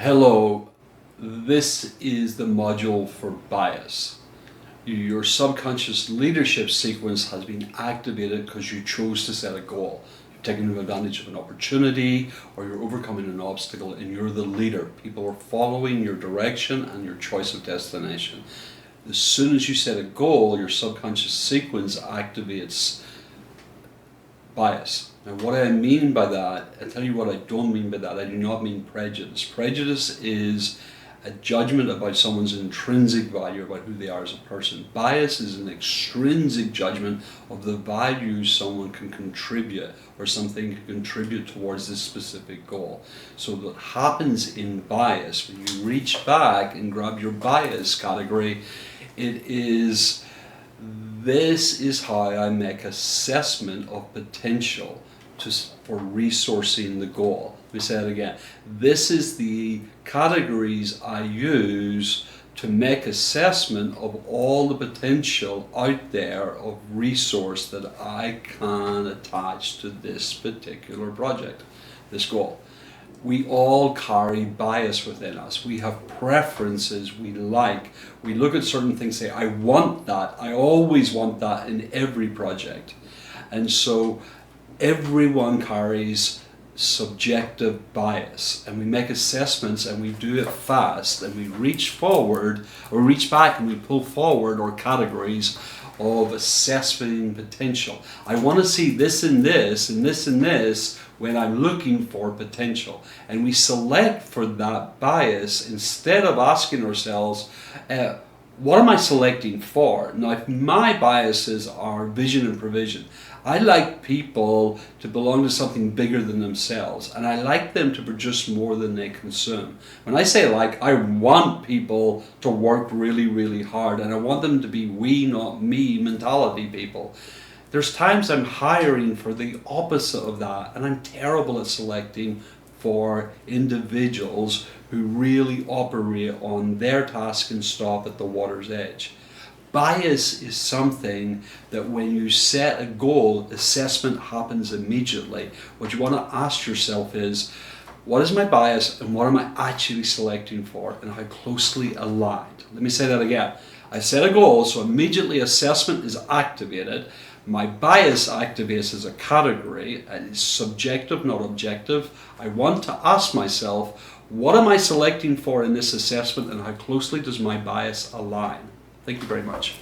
Hello, this is the module for bias. Your subconscious leadership sequence has been activated because you chose to set a goal. You've taken advantage of an opportunity or you're overcoming an obstacle and you're the leader. People are following your direction and your choice of destination. As soon as you set a goal, your subconscious sequence activates bias. Now what I mean by that, I'll tell you what I don't mean by that. I do not mean prejudice. Prejudice is a judgment about someone's intrinsic value, about who they are as a person. Bias is an extrinsic judgment of the value someone can contribute or something can contribute towards this specific goal. So what happens in bias, when you reach back and grab your bias category, it is, this is how I make assessment of potential for resourcing the goal. Let me say it again. This is the categories I use to make assessment of all the potential out there of resource that I can attach to this particular project, this goal. We all carry bias within us. We have preferences we like. We look at certain things, say, I want that. I always want that in every project. And so everyone carries subjective bias, and we make assessments and we do it fast, and we reach forward or reach back and we pull forward our categories of assessing potential. I want to see this and this and this and this when I'm looking for potential, and we select for that bias instead of asking ourselves, what am I selecting for? Now, if my biases are vision and provision, I like people to belong to something bigger than themselves, and I like them to produce more than they consume. When I say like, I want people to work really, really hard, and I want them to be we, not me mentality people. There's times I'm hiring for the opposite of that, and I'm terrible at selecting for individuals who really operate on their task and stop at the water's edge. Bias is something that when you set a goal, assessment happens immediately. What you want to ask yourself is, what is my bias and what am I actually selecting for, and how closely aligned? Let me say that again. I set a goal, so immediately assessment is activated. My bias activates as a category, and it's subjective, not objective. I want to ask myself, what am I selecting for in this assessment, and how closely does my bias align? Thank you very much.